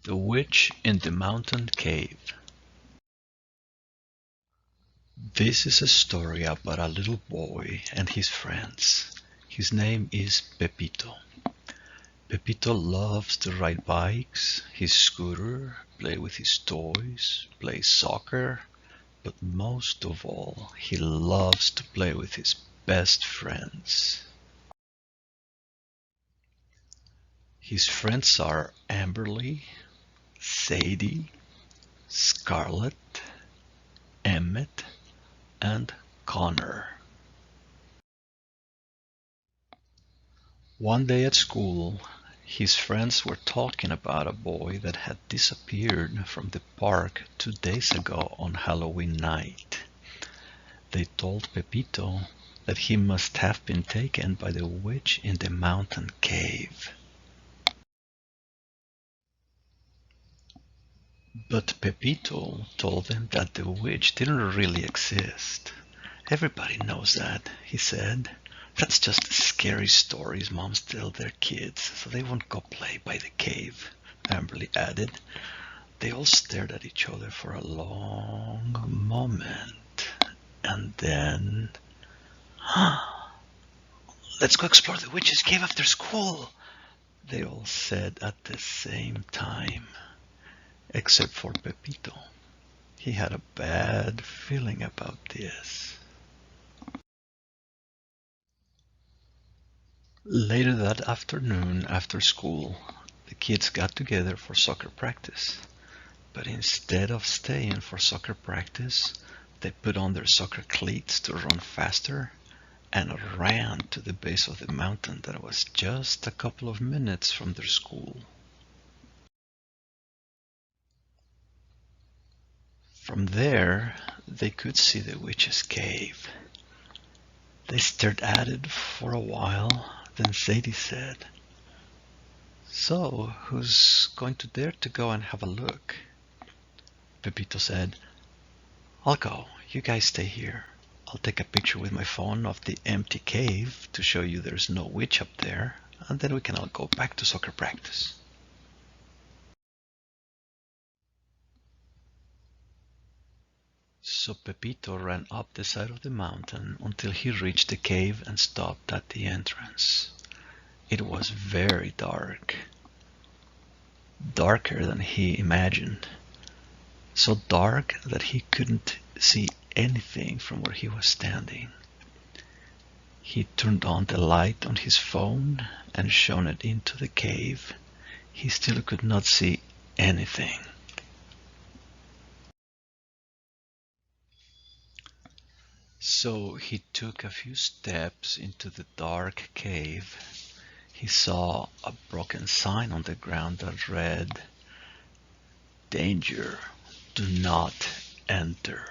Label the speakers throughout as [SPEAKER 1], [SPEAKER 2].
[SPEAKER 1] The Witch in the Mountain Cave. This is a story about a little boy and his friends. His name is Pepito. Pepito loves to ride bikes, his scooter, play with his toys, play soccer, but most of all, he loves to play with his best friends. His friends are Amberly, Sadie, Scarlett, Emmett, and Connor. One day at school, his friends were talking about a boy that had disappeared from the park 2 days ago on Halloween night. They told Pepito that he must have been taken by the witch in the mountain cave. But Pepito told them that the witch didn't really exist. Everybody knows that, he said. That's just scary stories moms tell their kids, so they won't go play by the cave, Amberly added. They all stared at each other for a long moment, and then... Let's go explore the witch's cave after school, they all said at the same time. Except for Pepito. He had a bad feeling about this. Later that afternoon, after school, the kids got together for soccer practice. But instead of staying for soccer practice, they put on their soccer cleats to run faster and ran to the base of the mountain that was just a couple of minutes from their school. From there, they could see the witch's cave. They stared at it for a while, then Sadie said, "So, who's going to dare to go and have a look?" Pepito said, "I'll go. You guys stay here. I'll take a picture with my phone of the empty cave to show you there's no witch up there, and then we can all go back to soccer practice." So Pepito ran up the side of the mountain until he reached the cave and stopped at the entrance. It was very dark. Darker than he imagined. So dark that he couldn't see anything from where he was standing. He turned on the light on his phone and shone it into the cave. He still could not see anything. So he took a few steps into the dark cave. He saw a broken sign on the ground that read, "Danger, do not enter."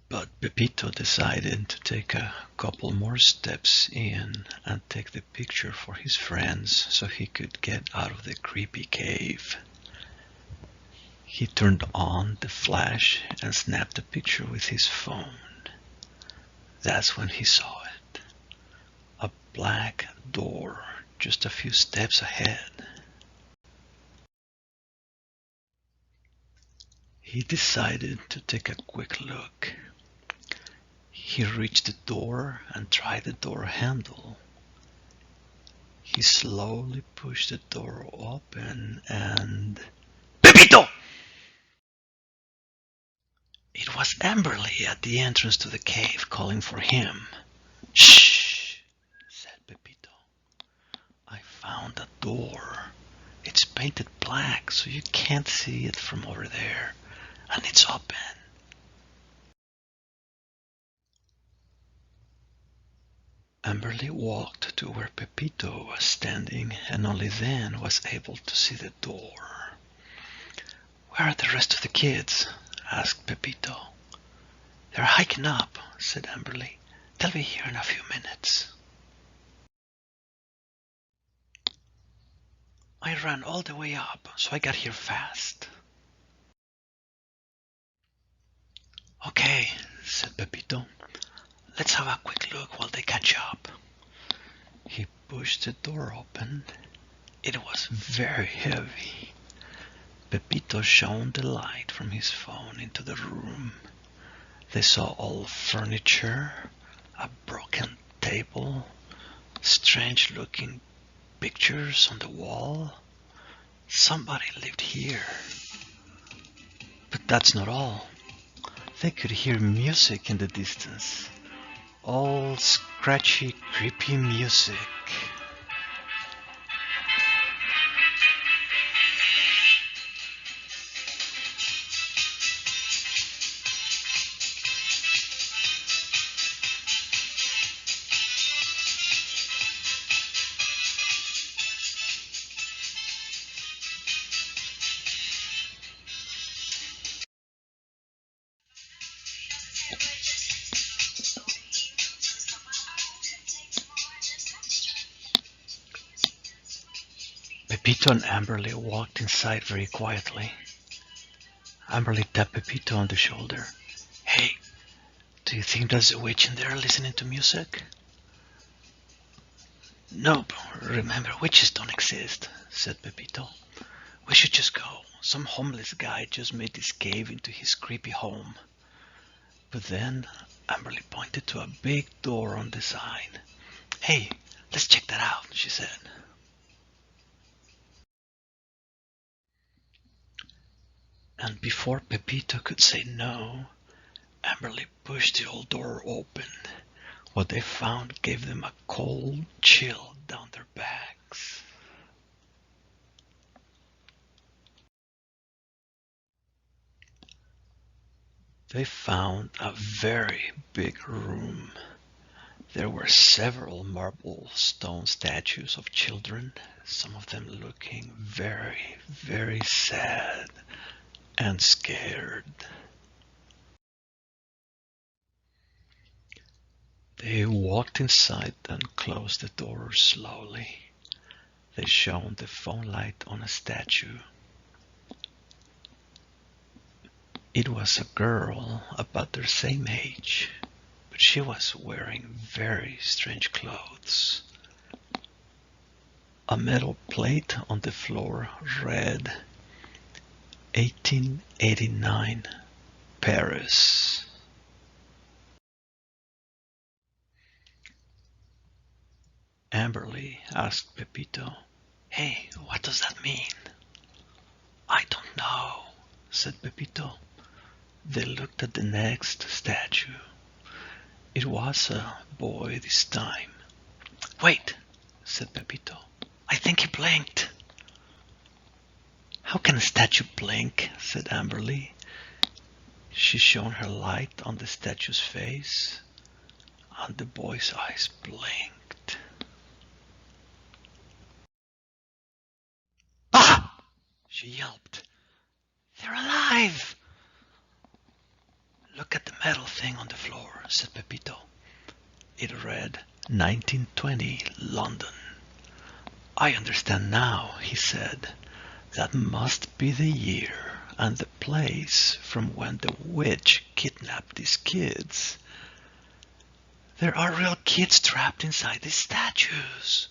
[SPEAKER 1] But Pepito decided to take a couple more steps in and take the picture for his friends so he could get out of the creepy cave. He turned on the flash and snapped a picture with his phone. That's when he saw it. A black door just a few steps ahead. He decided to take a quick look. He reached the door and tried the door handle. He slowly pushed the door open and... Pepito! It was Amberly at the entrance to the cave calling for him. "Shh," said Pepito. "I found a door. It's painted black so you can't see it from over there, and it's open." Amberly walked to where Pepito was standing and only then was able to see the door. "Where are the rest of the kids?" asked Pepito. "They're hiking up," said Amberly. "They'll be here in a few minutes." "I ran all the way up, so I got here fast." "Okay," said Pepito. "Let's have a quick look while they catch up." He pushed the door open. It was very heavy. Pepito shone the light from his phone into the room. They saw old furniture, a broken table, strange-looking pictures on the wall. Somebody lived here. But that's not all. They could hear music in the distance. Old, scratchy, creepy music. Pepito and Amberly walked inside very quietly. Amberly tapped Pepito on the shoulder. Hey, do you think there's a witch in there listening to music? Nope, remember, witches don't exist, said Pepito. We should just go. Some homeless guy just made this cave into his creepy home. But then Amberly pointed to a big door on the side. Hey, let's check that out, she said. And before Pepito could say no, Amberly pushed the old door open. What they found gave them a cold chill down their backs. They found a very big room. There were several marble stone statues of children, some of them looking very, very sad and scared. They walked inside and closed the door slowly. They shone the phone light on a statue. It was a girl about their same age, but she was wearing very strange clothes. A metal plate on the floor read 1889 Paris. Amberly asked Pepito, Hey, what does that mean? I don't know, said Pepito. They looked at the next statue. It was a boy this time. Wait, said Pepito. I think he blinked. How can a statue blink? Said Amberly. She shone her light on the statue's face, and the boy's eyes blinked. Ah! She yelped. They're alive! Look at the metal thing on the floor, said Pepito. It read 1920 London. I understand now, he said. That must be the year and the place from when the witch kidnapped these kids. There are real kids trapped inside these statues.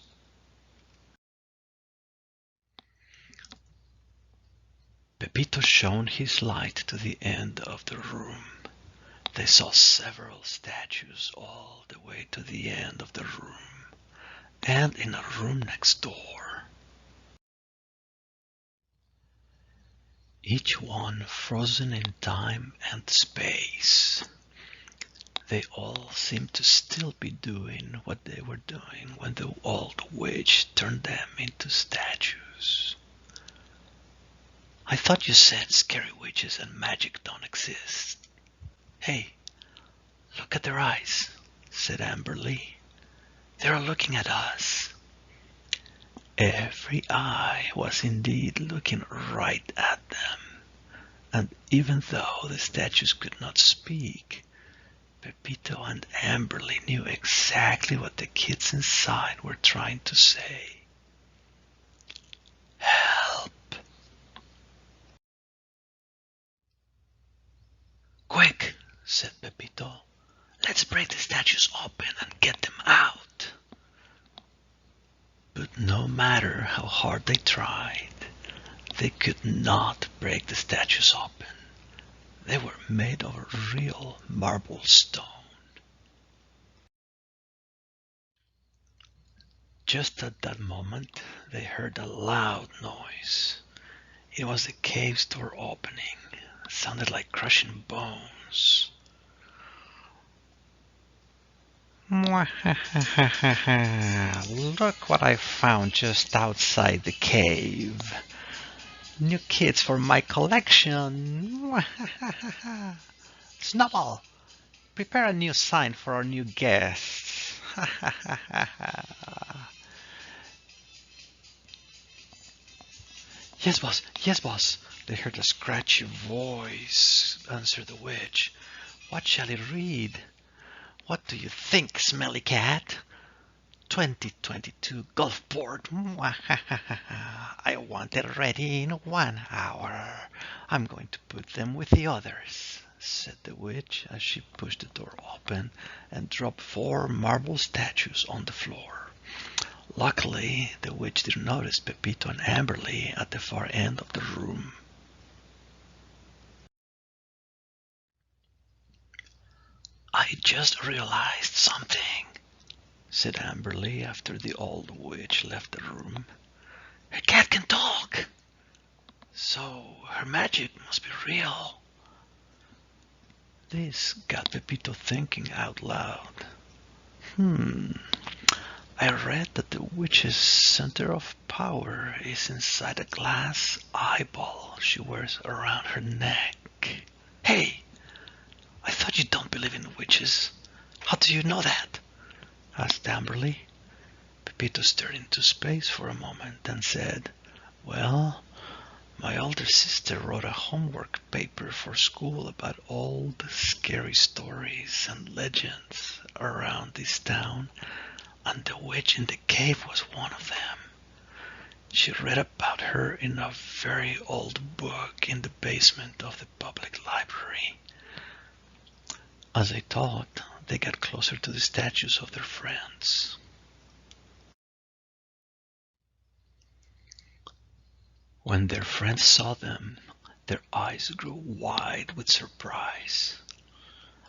[SPEAKER 1] Pepito shone his light to the end of the room. They saw several statues all the way to the end of the room, and in a room next door. Each one frozen in time and space. They all seemed to still be doing what they were doing when the old witch turned them into statues. I thought you said scary witches and magic don't exist. Hey, look at their eyes, said Amberly. They're looking at us. Every eye was indeed looking right at them, and even though the statues could not speak, Pepito and Amberly knew exactly what the kids inside were trying to say. Help! Quick, said Pepito. Let's break the statues open and get them out. No matter how hard they tried, they could not break the statues open. They were made of real marble stone. Just at that moment, they heard a loud noise. It was the cave's door opening. It sounded like crushing bones. Look what I found just outside the cave. New kits for my collection. Snowball, prepare a new sign for our new guests. Yes, boss. Yes, boss. They heard a scratchy voice answer the witch. What shall it read? What do you think, smelly cat? 2022 golf board. I want it ready in 1 hour. I'm going to put them with the others, said the witch as she pushed the door open and dropped 4 marble statues on the floor. Luckily, the witch didn't notice Pepito and Amberly at the far end of the room. I just realized something, said Amberly after the old witch left the room. Her cat can talk! So her magic must be real. This got Pepito thinking out loud. I read that the witch's center of power is inside a glass eyeball she wears around her neck. Hey, I thought you don't believe in witches. How do you know that? Asked Amberly. Pepito stared into space for a moment and said, Well, my older sister wrote a homework paper for school about old, scary stories and legends around this town, and the witch in the cave was one of them. She read about her in a very old book in the basement of the public library. As they talked, they got closer to the statues of their friends. When their friends saw them, their eyes grew wide with surprise.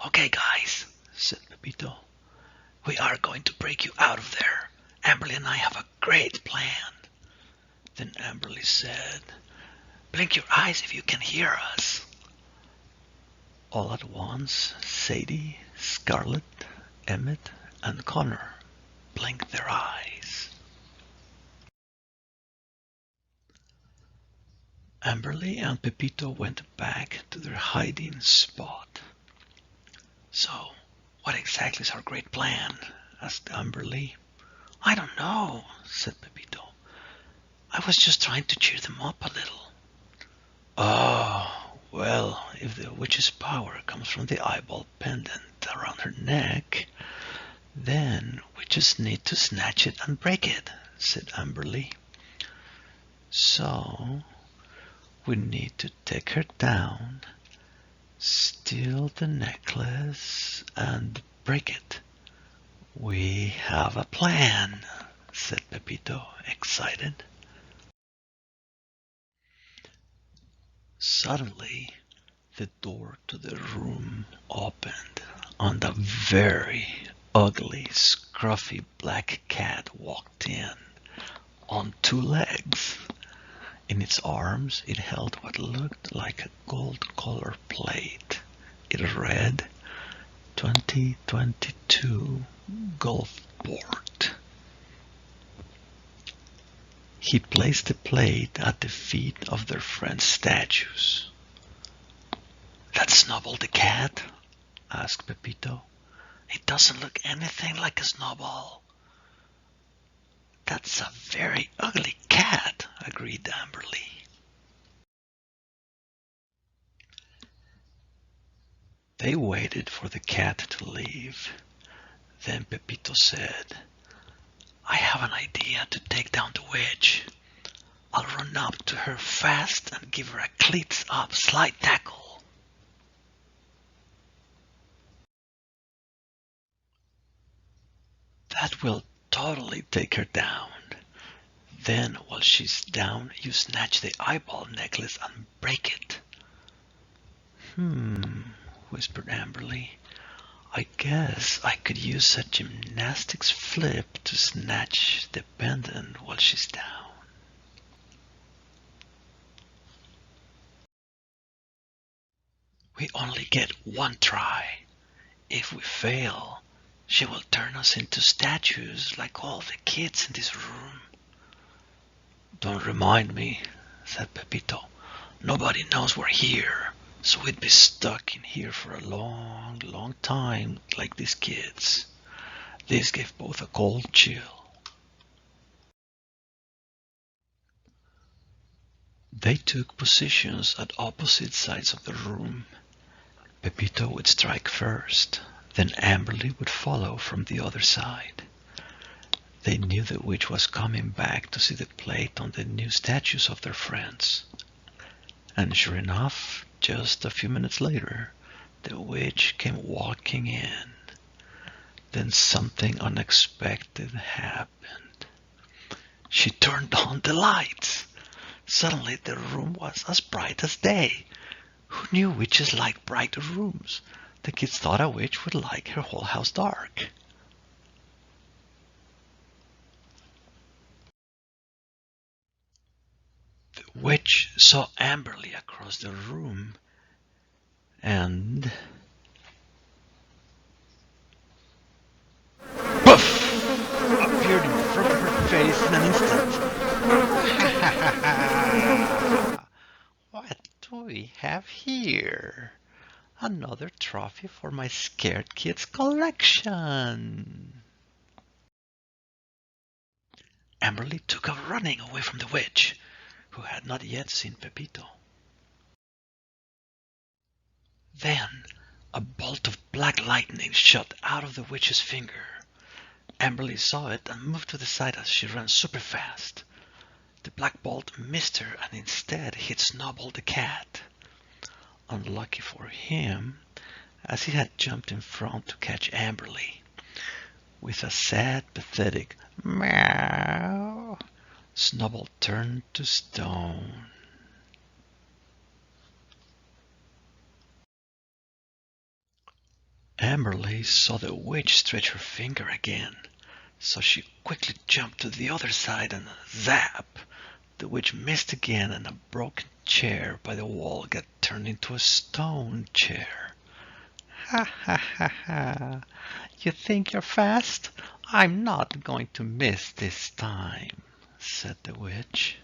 [SPEAKER 1] Okay, guys, said Pepito. We are going to break you out of there. Amberly and I have a great plan. Then Amberly said, Blink your eyes if you can hear us. All at once, Sadie, Scarlett, Emmett, and Connor blinked their eyes. Amberly and Pepito went back to their hiding spot. So, what exactly is our great plan? Asked Amberly. I don't know, said Pepito. I was just trying to cheer them up a little. Oh, well, if the witch's power comes from the eyeball pendant around her neck, then we just need to snatch it and break it, said Amberly. So, we need to take her down, steal the necklace, and break it. We have a plan, said Pepito, excited. Suddenly, the door to the room opened, and a very ugly, scruffy black cat walked in on 2 legs. In its arms, it held what looked like a gold-colored plate. It read, 2022 golf board. He placed the plate at the feet of their friend's statues. That's Snowball the cat? Asked Pepito. It doesn't look anything like a snowball. That's a very ugly cat, agreed Amberly. They waited for the cat to leave. Then Pepito said, I have an idea to take down the witch. I'll run up to her fast and give her a cleats up slide tackle. That will totally take her down, Then, while she's down, you snatch the eyeball necklace and break it. Whispered Amberly. I guess I could use a gymnastics flip to snatch the pendant while she's down. We only get one try. If we fail, she will turn us into statues like all the kids in this room. Don't remind me, said Pepito. Nobody knows we're here, so we'd be stuck in here for a long, long time like these kids. This gave both a cold chill. They took positions at opposite sides of the room. Pepito would strike first, then Amberly would follow from the other side. They knew the witch was coming back to see the plate on the new statues of their friends. And sure enough, just a few minutes later, the witch came walking in. Then something unexpected happened. She turned on the lights. Suddenly the room was as bright as day. Who knew witches liked bright rooms? The kids thought a witch would like her whole house dark. The witch saw Amberly across the room and poof! Appeared in front of her face in an instant. What do we have here? Another trophy for my scared kids collection. Amberly took off running away from the witch, who had not yet seen Pepito. Then a bolt of black lightning shot out of the witch's finger. Amberly saw it and moved to the side as she ran super fast. The black bolt missed her and instead hit Snowball the cat. Unlucky for him, as he had jumped in front to catch Amberly. With a sad, pathetic meow, Snowball turned to stone. Amberly saw the witch stretch her finger again, so she quickly jumped to the other side and zap! The witch missed again and a broken chair by the wall got turned into a stone chair. Ha ha ha ha! You think you're fast? I'm not going to miss this time, said the witch.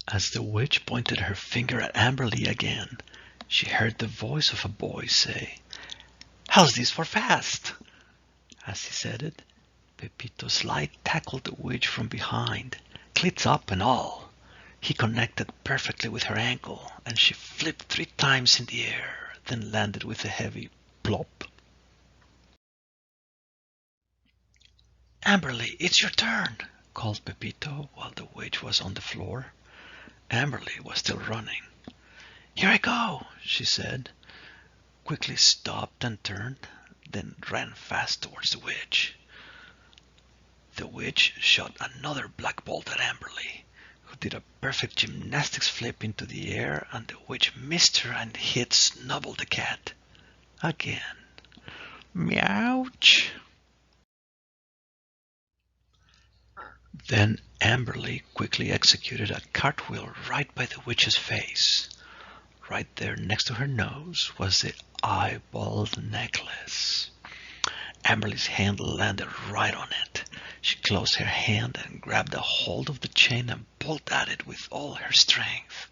[SPEAKER 1] As the witch pointed her finger at Amberly again, she heard the voice of a boy say, "How's this for fast?" As he said it, Pepito Slide tackled the witch from behind, cleats up and all. He connected perfectly with her ankle, and she flipped 3 times in the air, then landed with a heavy plop. "Amberly, it's your turn," called Pepito while the witch was on the floor. Amberly was still running. "Here I go," she said, quickly stopped and turned, then ran fast towards the witch. The witch shot another black bolt at Amberly, who did a perfect gymnastics flip into the air, and the witch missed her and hit Snubble the cat. Again. Meouch! Then Amberly quickly executed a cartwheel right by the witch's face. Right there next to her nose was the eyeball necklace. Amberly's hand landed right on it. She closed her hand and grabbed a hold of the chain and pulled at it with all her strength.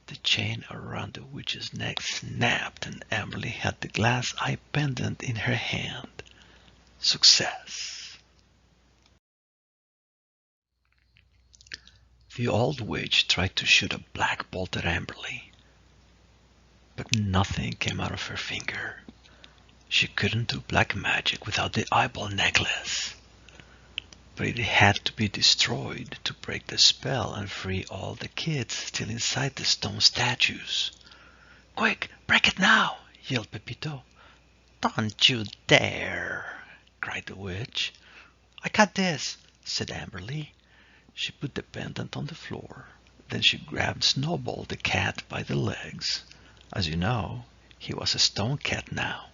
[SPEAKER 1] The chain around the witch's neck snapped and Amberly had the glass eye pendant in her hand. Success! The old witch tried to shoot a black bolt at Amberly, but nothing came out of her finger. She couldn't do black magic without the eyeball necklace. But it had to be destroyed to break the spell and free all the kids still inside the stone statues. "Quick, break it now!" yelled Pepito. "Don't you dare!" cried the witch. "I got this," said Amberly. She put the pendant on the floor. Then she grabbed Snowball the cat by the legs. As you know, he was a stone cat now.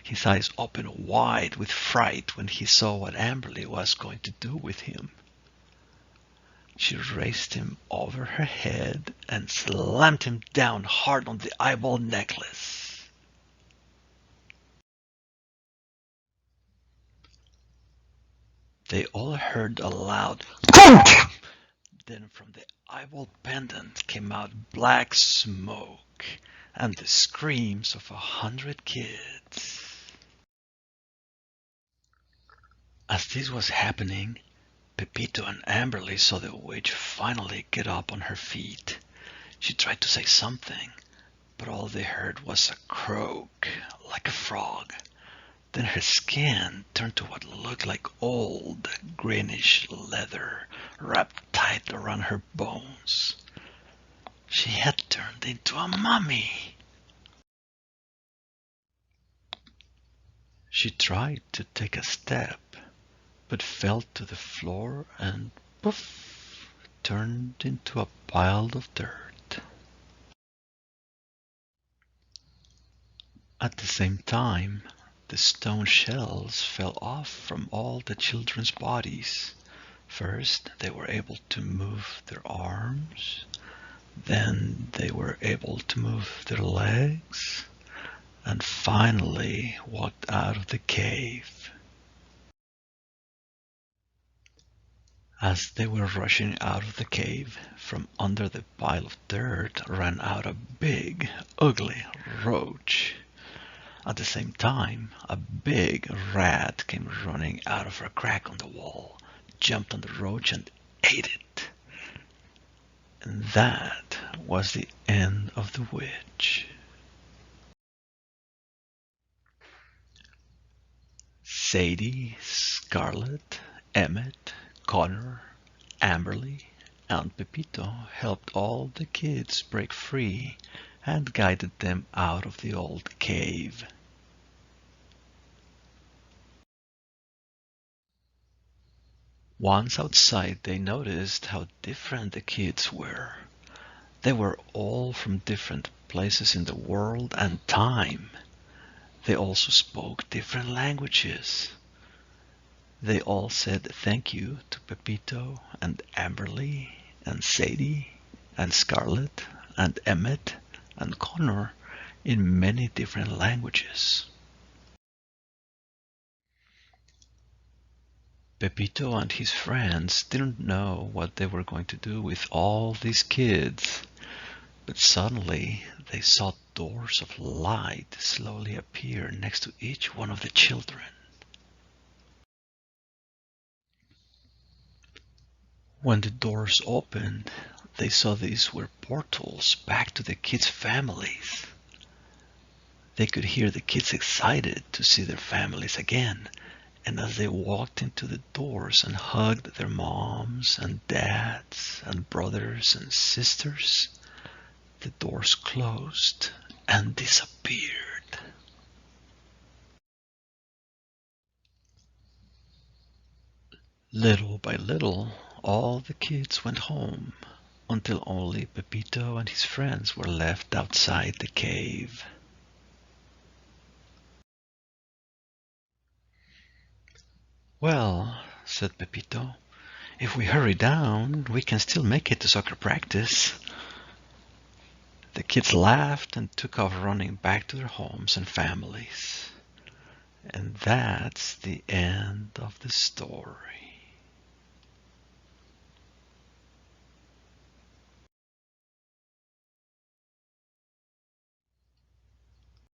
[SPEAKER 1] His eyes opened wide with fright when he saw what Amberly was going to do with him. She raised him over her head and slammed him down hard on the eyeball necklace. They all heard a loud thunk. Then from the eyeball pendant came out black smoke and the screams of 100 kids. As this was happening, Pepito and Amberly saw the witch finally get up on her feet. She tried to say something, but all they heard was a croak, like a frog. Then her skin turned to what looked like old, greenish leather wrapped tight around her bones. She had turned into a mummy. She tried to take a step, but fell to the floor and poof, turned into a pile of dirt. At the same time, the stone shells fell off from all the children's bodies. First, they were able to move their arms. Then they were able to move their legs. And finally walked out of the cave. As they were rushing out of the cave, from under the pile of dirt ran out a big, ugly roach. At the same time, a big rat came running out of a crack on the wall, jumped on the roach and ate it. And that was the end of the witch. Sadie, Scarlet, Emmett, Connor, Amberly, and Pepito helped all the kids break free and guided them out of the old cave. Once outside, they noticed how different the kids were. They were all from different places in the world and time. They also spoke different languages. They all said thank you to Pepito and Amberly and Sadie and Scarlet and Emmett and Connor in many different languages. Pepito and his friends didn't know what they were going to do with all these kids, but suddenly they saw doors of light slowly appear next to each one of the children. When the doors opened, they saw these were portals back to the kids' families. They could hear the kids excited to see their families again, and as they walked into the doors and hugged their moms and dads and brothers and sisters, the doors closed and disappeared. Little by little, all the kids went home until only Pepito and his friends were left outside the cave. "Well," said Pepito, "if we hurry down, we can still make it to soccer practice." The kids laughed and took off running back to their homes and families. And that's the end of the story.